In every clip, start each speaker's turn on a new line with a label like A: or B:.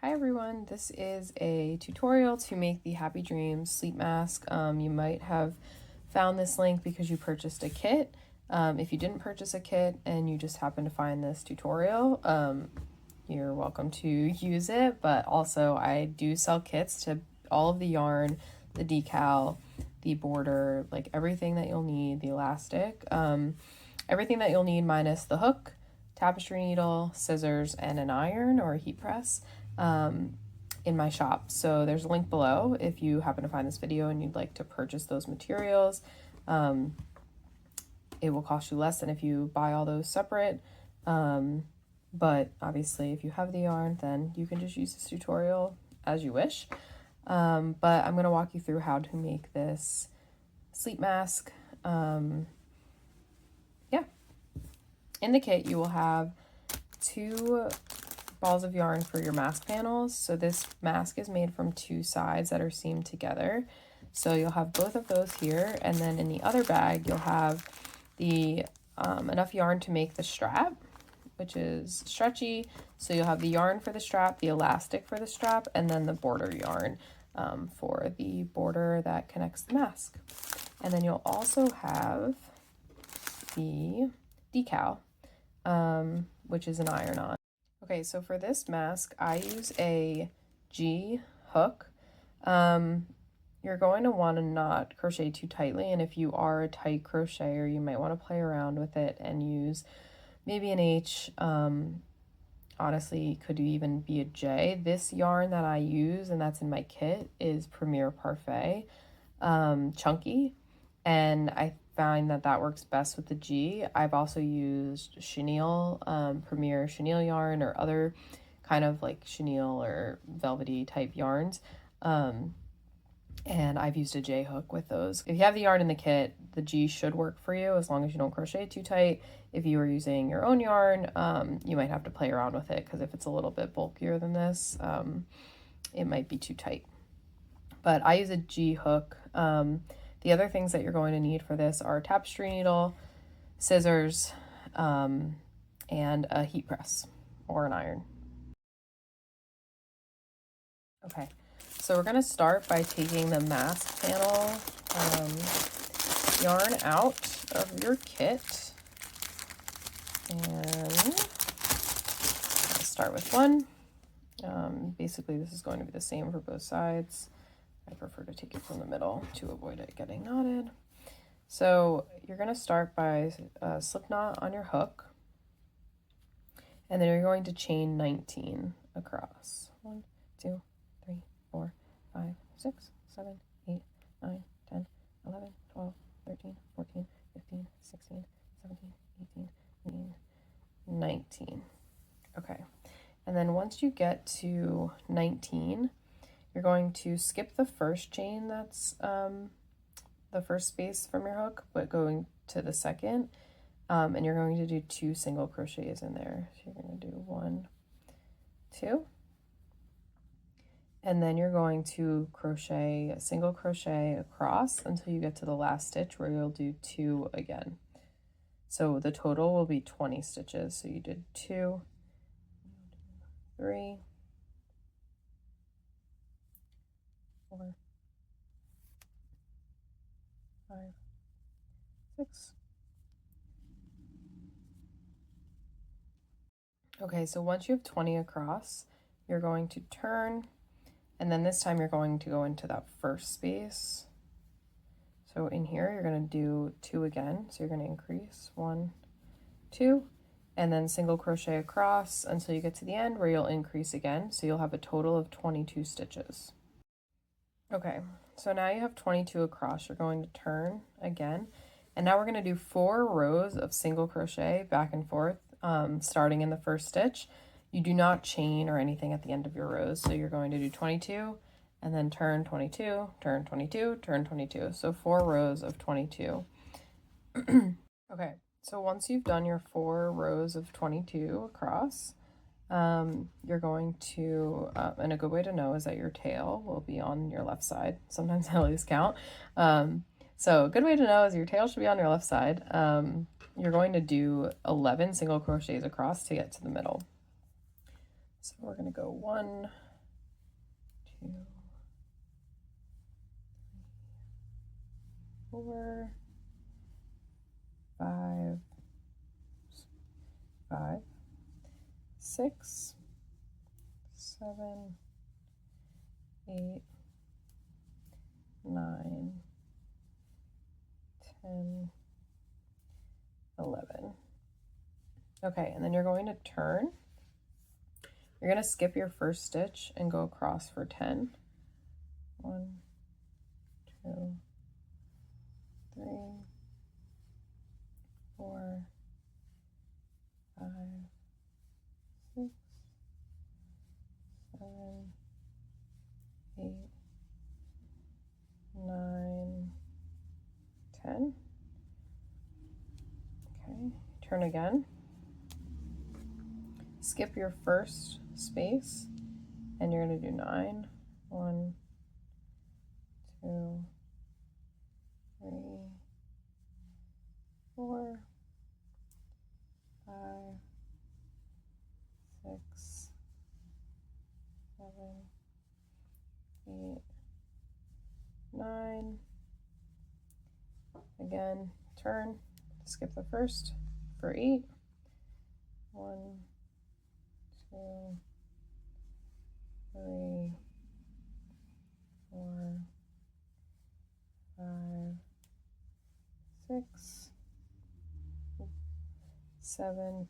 A: Hi everyone, this is a tutorial to make the Happy Dreams sleep mask. You might have found this link because you purchased a kit. If you didn't purchase a kit and you just happen to find this tutorial, you're welcome to use it, but also I do sell kits to all of the yarn, the decal, the border, like everything that you'll need, the elastic, everything that you'll need minus the hook, tapestry needle, scissors, and an iron or a heat press in my shop. So there's a link below if you happen to find this video and you'd like to purchase those materials. It will cost you less than if you buy all those separate. But obviously if you have the yarn, then you can just use this tutorial as you wish. But I'm going to walk you through how to make this sleep mask. In the kit, you will have 2 balls of yarn for your mask panels. So this mask is made from 2 sides that are seamed together. So you'll have both of those here, and then in the other bag, you'll have the enough yarn to make the strap, which is stretchy. So you'll have the yarn for the strap, the elastic for the strap, and then the border yarn for the border that connects the mask. And then you'll also have the decal, which is an iron-on. Okay, so for this mask, I use a G hook. You're going to want to not crochet too tightly, and if you are a tight crocheter, you might want to play around with it and use maybe an H. Honestly, could even be a J. This yarn that I use, and that's in my kit, is Premier Parfait, chunky, and I find that that works best with the G. I've also used chenille, Premier chenille yarn, or other kind of like chenille or velvety type yarns. And I've used a J hook with those. If you have the yarn in the kit, the G should work for you as long as you don't crochet too tight. If you are using your own yarn, you might have to play around with it because if it's a little bit bulkier than this, it might be too tight. But I use a G hook. The other things that you're going to need for this are tapestry needle, scissors, and a heat press or an iron. Okay, so we're going to start by taking the mask panel yarn out of your kit. And I'll start with one. Basically, this is going to be the same for both sides. I prefer to take it from the middle to avoid it getting knotted. So you're going to start by a slip knot on your hook, and then you're going to chain 19 across. 1, 2, 3, 4, 5, 6, 7, 8, 9, 10, 11, 12, 13, 14, 15, 16, 17, 18, 19. Okay, and then once you get to 19, you're going to skip the first chain that's the first space from your hook, but going to the second, and you're going to do 2 single crochets in there. So you're going to do 1, 2, and then you're going to crochet a single crochet across until you get to the last stitch where you'll do 2 again. So the total will be 20 stitches. So you did 2, 3, 4, 5, 6. Okay, so once you have 20 across, you're going to turn, and then this time you're going to go into that first space. So in here, you're going to do 2 again. So you're going to increase 1, 2, and then single crochet across until you get to the end where you'll increase again. So you'll have a total of 22 stitches. Okay, so now you have 22 across. You're going to turn again, and now we're going to do 4 rows of single crochet back and forth, starting in the first stitch. You do not chain or anything at the end of your rows, so you're going to do 22 and then turn 22, turn 22, turn 22. So 4 rows of 22. Okay, so once you've done your 4 rows of 22 across, you're going to, and a good way to know is that your tail will be on your left side. Sometimes I lose count. So a good way to know is your tail should be on your left side. You're going to do 11 single crochets across to get to the middle. So we're going to go 1, 2, 4, 5, 5, 6, 7, 8, 9, 10, 11. Okay, and then you're going to turn. You're going to skip your first stitch and go across for 10. 1, 2, 3, 4, 5, 6, 7, 8, 9, 10. Okay, turn again. Skip your first space and you're going to do 9. 1, 2, 3, 4, 5, 6, 7, 8, 9. Again, turn, skip the first for 8. 1, 2, 3, 4, 5, 6, 7,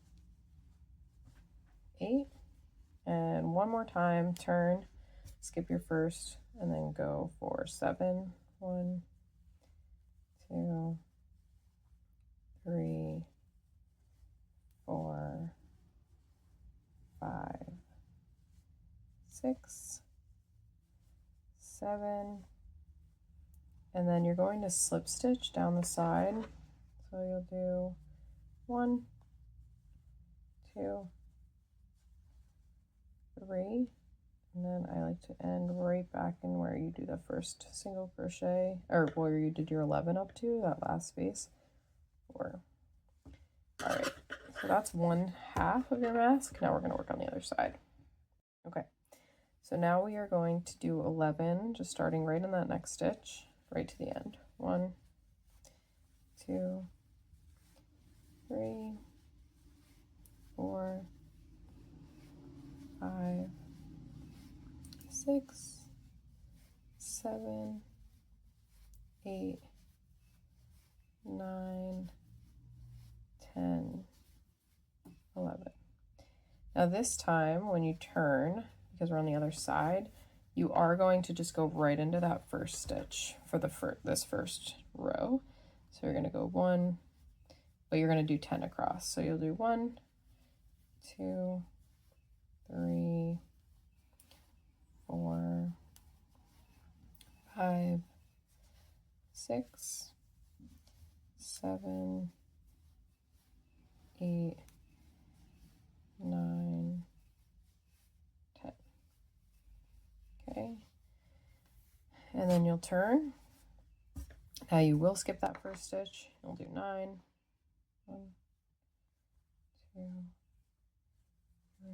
A: 8. And one more time, turn, skip your first, and then go for 7. 1, 2, 3, 4, 5, 6, 7, and then you're going to slip stitch down the side. So you'll do 1, 2, 3, and then I like to end right back in where you do the first single crochet, or where you did your 11 up to, that last space. 4. All right, so that's one half of your mask. Now we're going to work on the other side. Okay, so now we are going to do 11, just starting right in that next stitch, right to the end. 1, 2, 3, 4, 5, 6, 7, 8, 9, 10, 11. Now this time when you turn, because we're on the other side, you are going to just go right into that first stitch for the this first row. So you're going to go 1, but you're going to do 10 across. So you'll do 1, 2, 3, 4, 5, 6, 7, 8, 9, 10. Okay, and then you'll turn. Now you will skip that first stitch. You'll do 9. 1, 2, 3,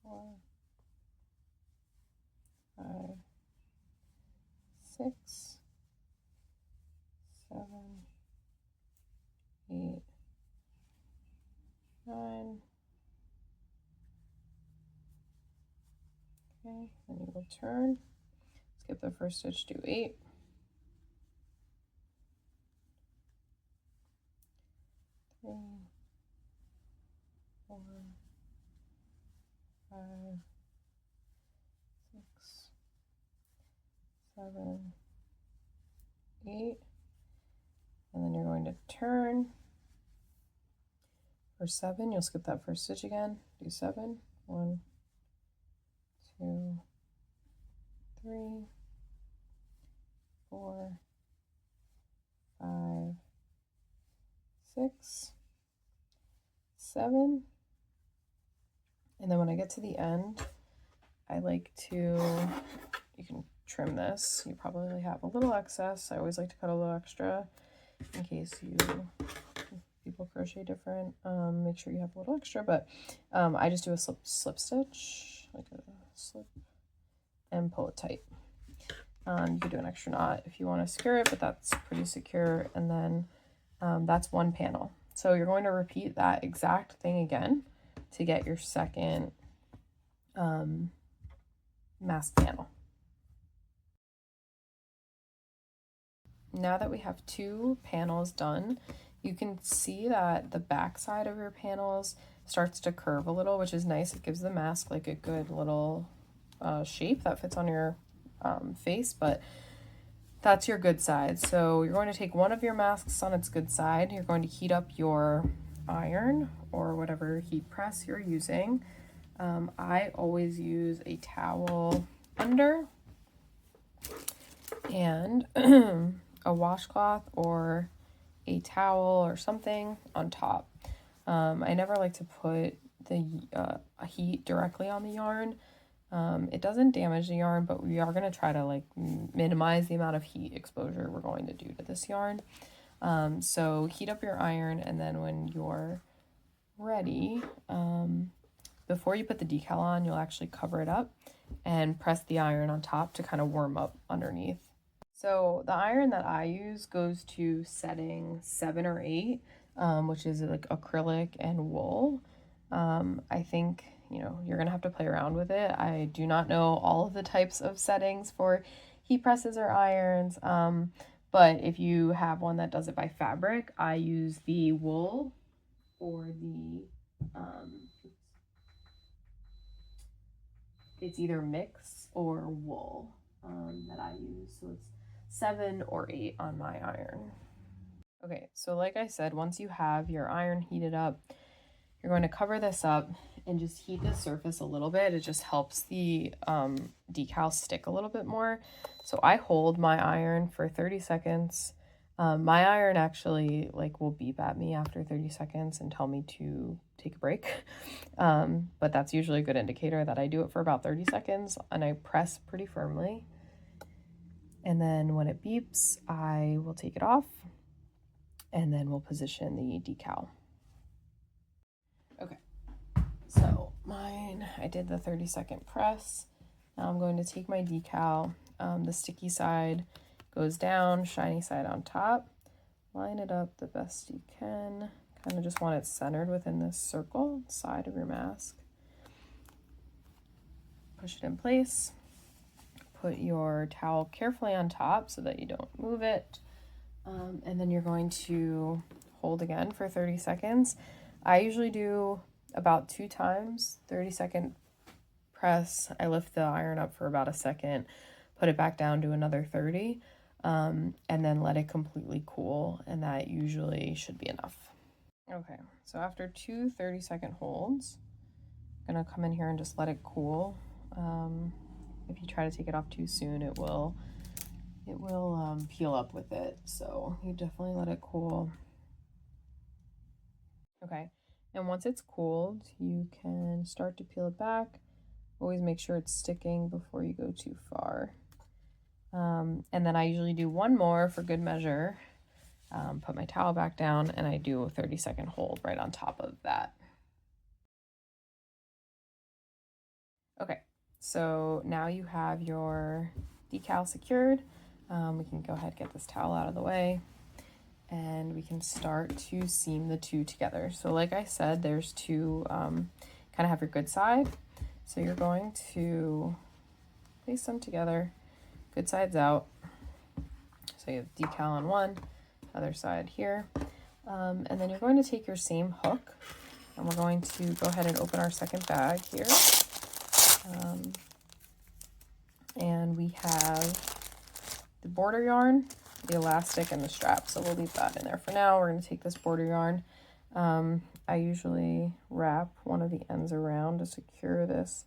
A: 4, 5, 6, 7, 8, 9. Okay, then you will turn, skip the first stitch, do 8. 3, 4, 5, 6, 7, 8, and then you're going to turn. For 7, you'll skip that first stitch again, do 7. 1, 2, 3, 4, 5, 6, 7, and then when I get to the end, I like to, you can trim this, you probably have a little excess. I always like to cut a little extra in case people crochet different. Make sure you have a little extra, but I just do a slip stitch, like a slip and pull it tight. You could do an extra knot if you want to secure it, but that's pretty secure. And then that's one panel. So you're going to repeat that exact thing again to get your second mask panel. Now that we have 2 panels done, you can see that the back side of your panels starts to curve a little, which is nice. It gives the mask like a good little shape that fits on your face, but that's your good side. So you're going to take one of your masks on its good side. You're going to heat up your iron or whatever heat press you're using. I always use a towel under and a washcloth or a towel or something on top. I never like to put the heat directly on the yarn. It doesn't damage the yarn, but we are going to try to like minimize the amount of heat exposure we're going to do to this yarn. So heat up your iron, and then when you're ready, before you put the decal on, you'll actually cover it up and press the iron on top to kind of warm up underneath. So the iron that I use goes to setting 7 or 8, which is like acrylic and wool. I think, you know, you're gonna have to play around with it. I do not know all of the types of settings for heat presses or irons, but if you have one that does it by fabric, I use the wool or the it's either mix or wool that I use. So it's 7 or 8 on my iron. Okay, so like I said, once you have your iron heated up, you're going to cover this up and just heat the surface a little bit. It just helps the decal stick a little bit more. So I hold my iron for 30 seconds. My iron actually like will beep at me after 30 seconds and tell me to take a break. But that's usually a good indicator that I do it for about 30 seconds and I press pretty firmly. And then when it beeps, I will take it off and then we'll position the decal. Okay, so mine, I did the 30-second press. Now I'm going to take my decal, the sticky side goes down, shiny side on top. Line it up the best you can. Kind of just want it centered within this circle side of your mask. Push it in place. Put your towel carefully on top so that you don't move it. And then you're going to hold again for 30 seconds. I usually do about 2 times, 30-second press. I lift the iron up for about a second, put it back down to another 30, and then let it completely cool, and that usually should be enough. Okay, so after 2 30-second holds, I'm gonna come in here and just let it cool. If you try to take it off too soon, it will peel up with it, so you definitely let it cool. Okay, and once it's cooled, you can start to peel it back. Always make sure it's sticking before you go too far. And then I usually do one more for good measure. Put my towel back down and I do a 30-second hold right on top of that. Okay, so now you have your decal secured. We can go ahead and get this towel out of the way and we can start to seam the 2 together. So like I said, there's 2, kind of have your good side. So you're going to place them together, good sides out. So you have decal on one, other side here. And then you're going to take your same hook and we're going to go ahead and open our second bag here. And we have the border yarn, the elastic, and the strap. So we'll leave that in there for now. We're going to take this border yarn. I usually wrap one of the ends around to secure this.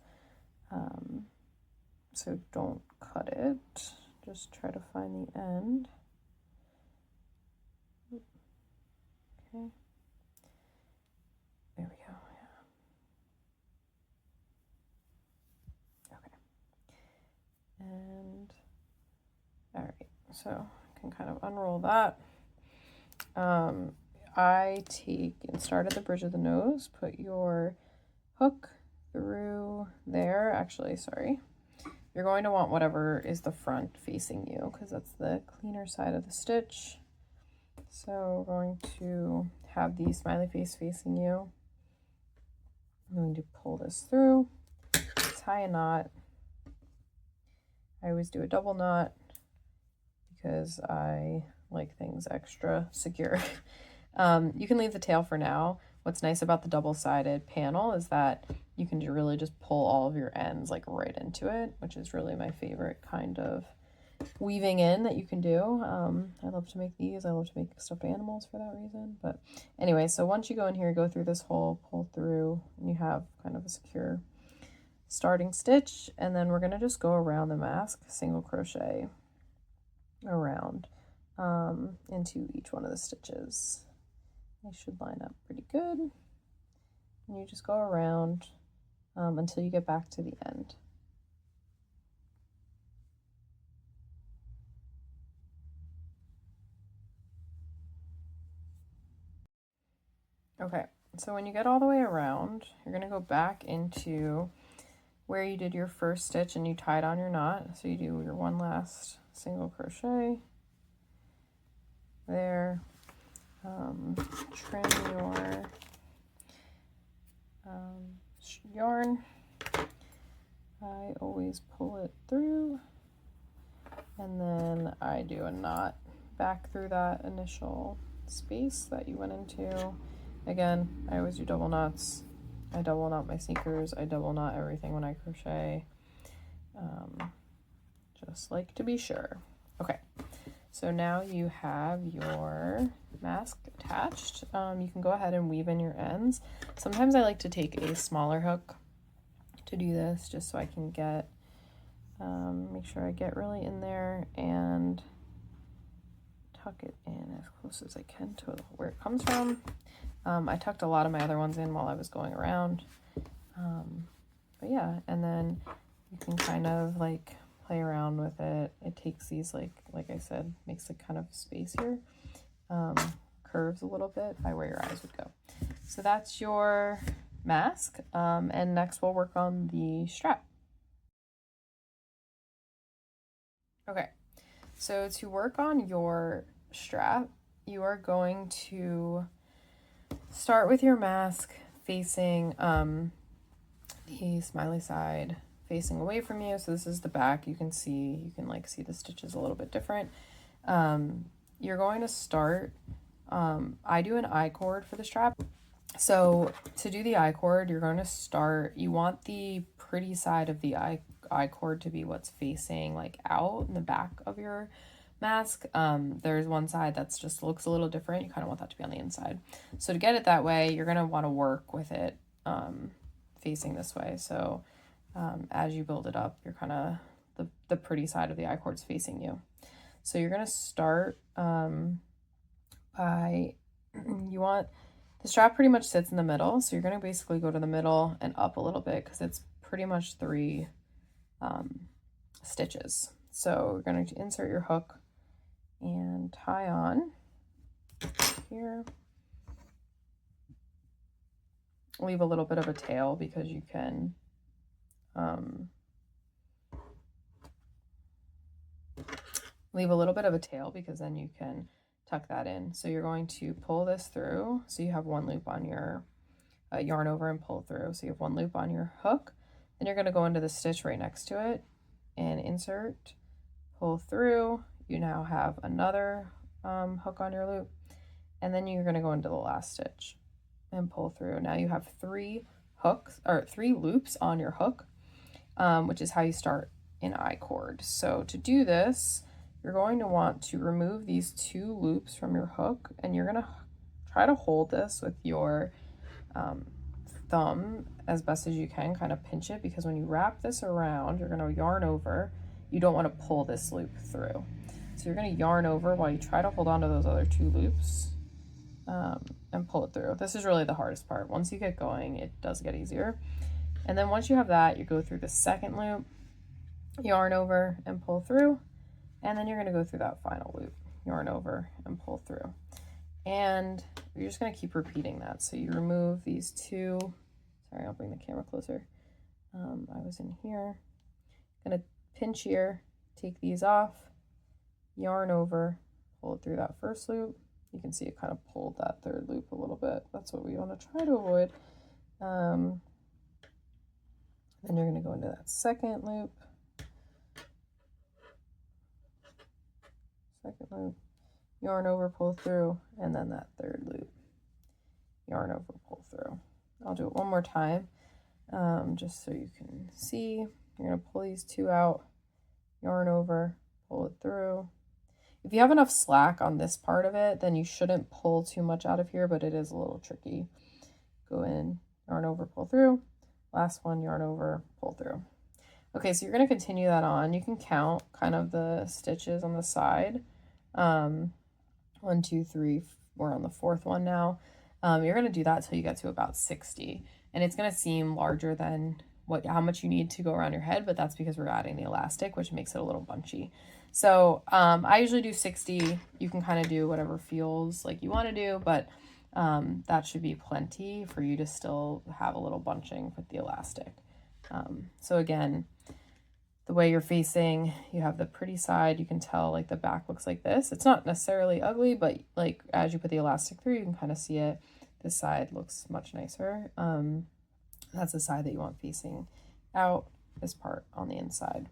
A: So don't cut it. Just try to find the end. Okay. There we go. Yeah. Okay. And all right, so I can kind of unroll that. I take and start at the bridge of the nose, put your hook through there. Actually, sorry. you're going to want whatever is the front facing you because that's the cleaner side of the stitch. So we're going to have the smiley face facing you. I'm going to pull this through, tie a knot. I always do a double knot because I like things extra secure. You can leave the tail for now. What's nice about the double-sided panel is that you can really just pull all of your ends like right into it, which is really my favorite kind of weaving in that you can do. I love to make these. I love to make stuffed animals for that reason. But anyway, so once you go in here, go through this hole, pull through, and you have kind of a secure starting stitch. And then we're going to just go around the mask, single crochet around into each one of the stitches. They should line up pretty good. And you just go around until you get back to the end. Okay, so when you get all the way around, you're going to go back into where you did your first stitch and you tied on your knot. So you do your one last single crochet there. Trim your yarn. I always pull it through and then I do a knot back through that initial space that you went into. Again, I always do double knots. I double knot my sneakers. I double knot everything when I crochet. Just like to be sure. Okay, so now you have your mask attached. You can go ahead and weave in your ends. Sometimes I like to take a smaller hook to do this just so I can get, make sure I get really in there and tuck it in as close as I can to where it comes from. I tucked a lot of my other ones in while I was going around. But yeah, and then you can kind of like play around with it. It takes these like I said, makes a kind of space here. Curves a little bit by where your eyes would go. So that's your mask. And next we'll work on the strap. Okay, so to work on your strap, you are going to start with your mask facing the smiley side facing away from you. So this is the back. You can like see the stitches a little bit different. You're going to start, I do an I-cord for the strap. So to do the I-cord, you're going to start, you want the pretty side of the I-cord to be what's facing like out in the back of your mask. There's one side that's just looks a little different. You kind of want that to be on the inside. So to get it that way, you're going to want to work with it facing this way. So as you build it up, you're kind of the pretty side of the I-cord's facing you. So you're going to start by, you want, the strap pretty much sits in the middle. So you're going to basically go to the middle and up a little bit because it's pretty much 3 stitches. So we're going to insert your hook and tie on here. Leave a little bit of a tail because you can leave a little bit of a tail because then you can tuck that in. So you're going to pull this through. So you have one loop on your yarn over and pull through. So you have one loop on your hook. Then you're going to go into the stitch right next to it and insert, pull through. You now have another hook on your loop. And then you're going to go into the last stitch and pull through. Now you have 3 hooks or 3 loops on your hook, which is how you start in I-cord. So to do this, you're going to want to remove these 2 loops from your hook, and you're going to try to hold this with your thumb as best as you can, kind of pinch it, because when you wrap this around, you're going to yarn over. You don't want to pull this loop through. So you're going to yarn over while you try to hold on to those other 2 loops and pull it through. This is really the hardest part. Once you get going, it does get easier. And then once you have that, you go through the second loop, yarn over and pull through, and then you're going to go through that final loop, yarn over and pull through. And you're just going to keep repeating that. So you remove these 2, sorry, I'll bring the camera closer. I was in here. Going to pinch here, take these off, yarn over, pull it through that first loop. You can see it kind of pulled that third loop a little bit. That's what we want to try to avoid. Then you're going to go into that second loop, yarn over, pull through, and then that third loop, yarn over, pull through. I'll do it one more time, just so you can see. You're going to pull these two out, yarn over, pull it through. If you have enough slack on this part of it, then you shouldn't pull too much out of here, but it is a little tricky. Go in, yarn over, pull through. Last one, yarn over, pull through. Okay, so you're going to continue that on. You can count kind of the stitches on the side. 1, 2, 3, we're on the 4th one now. You're going to do that till you get to about 60. And it's going to seem larger than how much you need to go around your head, but that's because we're adding the elastic, which makes it a little bunchy. So I usually do 60. You can kind of do whatever feels like you want to do, but that should be plenty for you to still have a little bunching with the elastic. So again, the way you're facing, you have the pretty side. You can tell like the back looks like this. It's not necessarily ugly, but like as you put the elastic through, you can kind of see it. This side looks much nicer. That's the side that you want facing out, this part on the inside.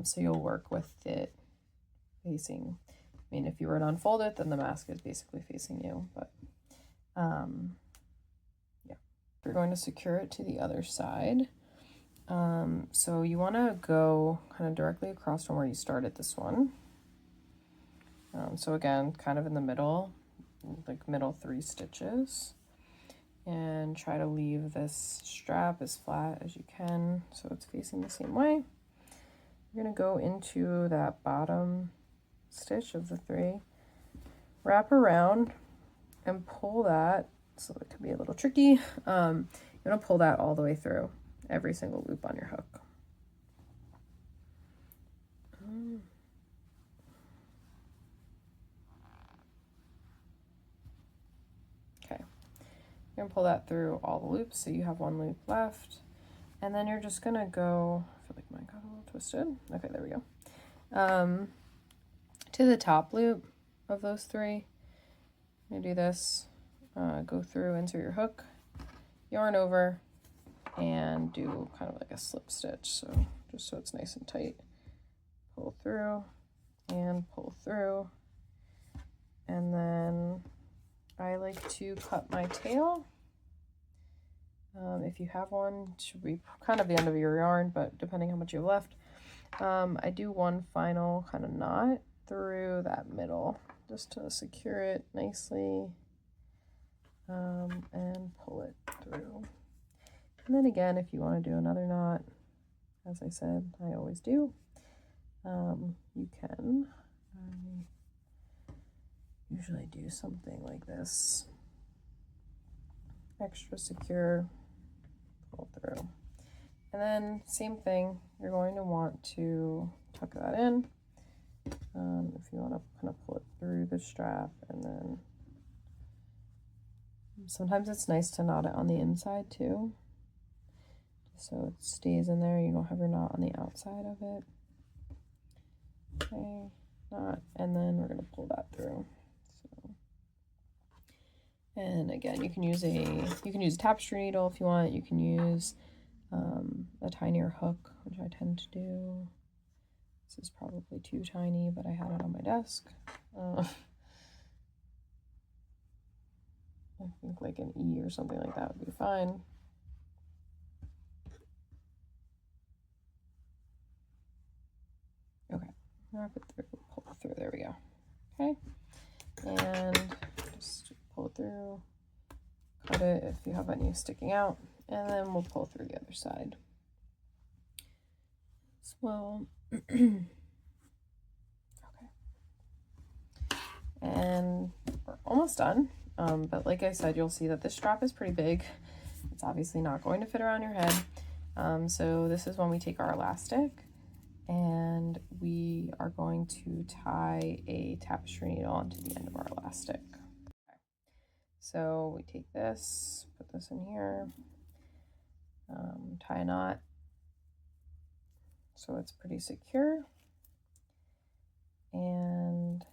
A: So you'll work with it facing, I mean, if you were to unfold it, then the mask is basically facing you, but yeah. You're going to secure it to the other side. So you want to go kind of directly across from where you started this one. So again, kind of in the middle, like middle 3 stitches, and try to leave this strap as flat as you can so it's facing the same way. You're going to go into that bottom stitch of the 3, wrap around and pull that, so it can be a little tricky. You're going to pull that all the way through every single loop on your hook. Okay, you're going to pull that through all the loops, so you have 1 loop left, and then you're just going to go, I feel like mine got a little twisted. Okay, there we go. To the top loop of those 3, I'm going to do this, go through, insert your hook, yarn over, and do kind of like a slip stitch, so just so it's nice and tight. Pull through and pull through, and then I like to cut my tail. If you have one, it should be kind of the end of your yarn, but depending how much you have left. I do one final kind of knot through that middle just to secure it nicely, and pull it through. And then again, if you want to do another knot, as I said, I always do, you can. I usually do something like this, extra secure, pull through. And then same thing, you're going to want to tuck that in. If you want to kind of pull it through the strap, and then sometimes it's nice to knot it on the inside too, so it stays in there. You don't have your knot on the outside of it. Okay, knot, and then we're going to pull that through. So, and again, you can use a tapestry needle if you want. You can use a tinier hook, which I tend to do. This is probably too tiny, but I had it on my desk. I think like an E or something like that would be fine. Okay, wrap it through, pull it through, there we go. Okay, and just pull it through, cut it if you have any sticking out, and then we'll pull through the other side as well. Okay, and we're almost done, but like I said, you'll see that this strap is pretty big. It's obviously not going to fit around your head, so this is when we take our elastic and we are going to tie a tapestry needle onto the end of our elastic. Okay. So we take this, put this in here, tie a knot, so it's pretty secure. And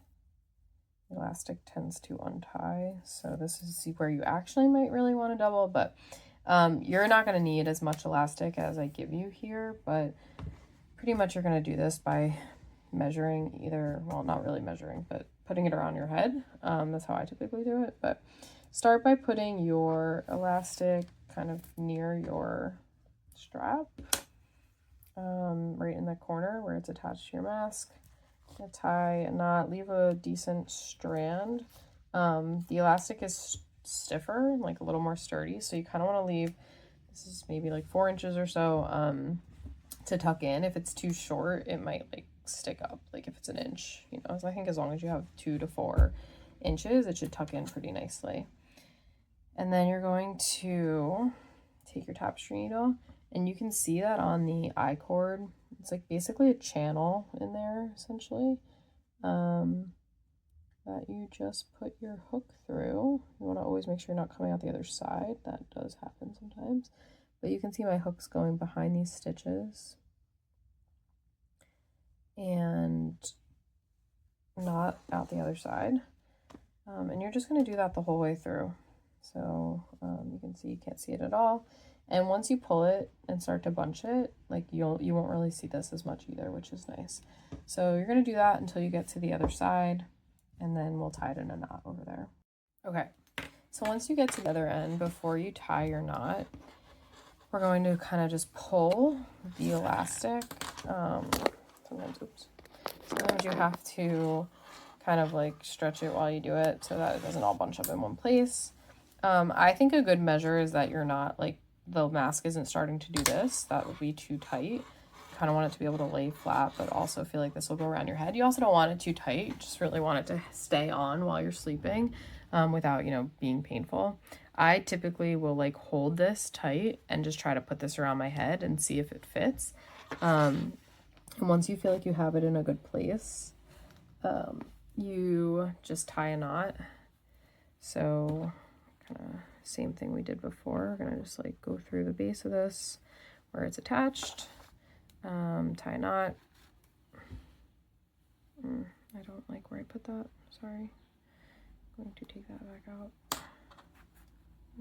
A: elastic tends to untie, so this is where you actually might really want to double, but you're not going to need as much elastic as I give you here, but pretty much you're going to do this by measuring either, well, not really measuring, but putting it around your head. That's how I typically do it, but start by putting your elastic kind of near your strap, right in the corner where it's attached to your mask. Tie a knot, leave a decent strand. The elastic is stiffer, like a little more sturdy, so you kind of want to leave, this is maybe like 4 inches or so, to tuck in. If it's too short, it might like stick up, like if it's an inch, you know. So I think as long as you have 2 to 4 inches, it should tuck in pretty nicely. And then you're going to take your tapestry needle, and you can see that on the I cord, it's like basically a channel in there essentially, that you just put your hook through. You want to always make sure you're not coming out the other side. That does happen sometimes, but you can see my hooks going behind these stitches and not out the other side. And you're just going to do that the whole way through. So you can see, you can't see it at all. And once you pull it and start to bunch it, like you won't really see this as much either, which is nice. So you're going to do that until you get to the other side, and then we'll tie it in a knot over there. Okay, so once you get to the other end, before you tie your knot, we're going to kind of just pull the elastic. Sometimes you have to kind of like stretch it while you do it so that it doesn't all bunch up in one place. I think a good measure is that you're not like, the mask isn't starting to do this. That would be too tight. Kind of want it to be able to lay flat, but also feel like this will go around your head. You also don't want it too tight. You just really want it to stay on while you're sleeping, without, you know, being painful. I typically will like hold this tight and just try to put this around my head and see if it fits. And once you feel like you have it in a good place, you just tie a knot. So kind of same thing we did before. We're gonna just like go through the base of this where it's attached, tie a knot. I don't like where I put that, sorry. I'm going to take that back out.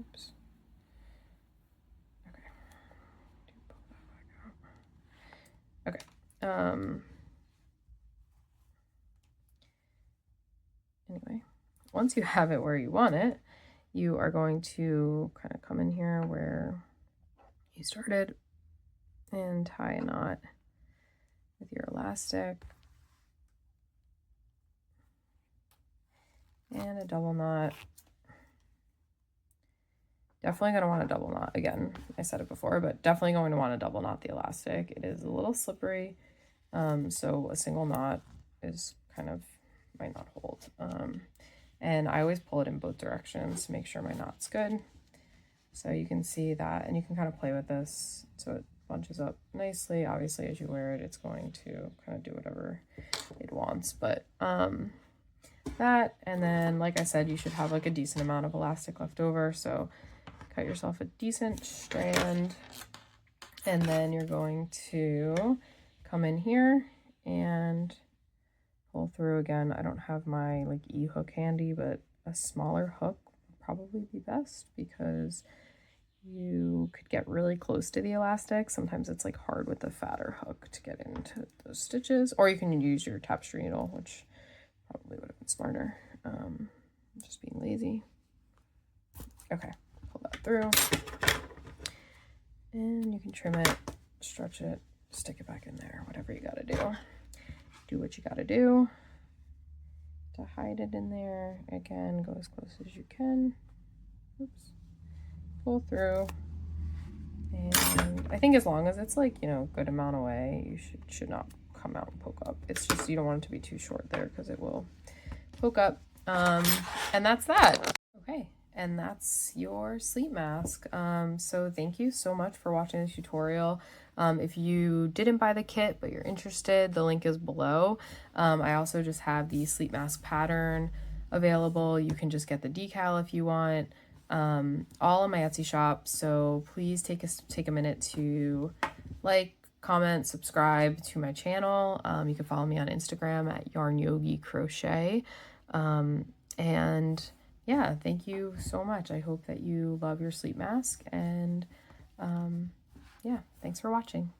A: Oops. Okay, pull that back out. Okay, anyway, once you have it where you want it, you are going to kind of come in here where you started and tie a knot with your elastic and a double knot. Definitely going to want a double knot. Again, I said it before, but definitely going to want to double knot the elastic. It is a little slippery, so a single knot is kind of, might not hold. And I always pull it in both directions to make sure my knot's good. So you can see that, and you can kind of play with this so it bunches up nicely. Obviously, as you wear it, it's going to kind of do whatever it wants, but that, and then like I said, you should have like a decent amount of elastic left over, so cut yourself a decent strand, and then you're going to come in here and pull through again. I don't have my like E-hook handy, but a smaller hook would probably be best because you could get really close to the elastic. Sometimes it's like hard with the fatter hook to get into those stitches, or you can use your tapestry needle, which probably would have been smarter. Just being lazy. Okay, pull that through, and you can trim it, stretch it, stick it back in there, whatever you gotta do. Do what you gotta do to hide it in there. Again, go as close as you can. Oops. Pull through, and I think as long as it's like, you know, good amount away, you should not come out and poke up. It's just you don't want it to be too short there because it will poke up. And that's that. Okay, and that's your sleep mask. So thank you so much for watching this tutorial. If you didn't buy the kit but you're interested, the link is below. I also just have the sleep mask pattern available. You can just get the decal if you want, all on my Etsy shop. So please take a minute to like, comment, subscribe to my channel. You can follow me on Instagram at Yarn Yogi Crochet. And yeah, thank you so much. I hope that you love your sleep mask, and yeah, thanks for watching.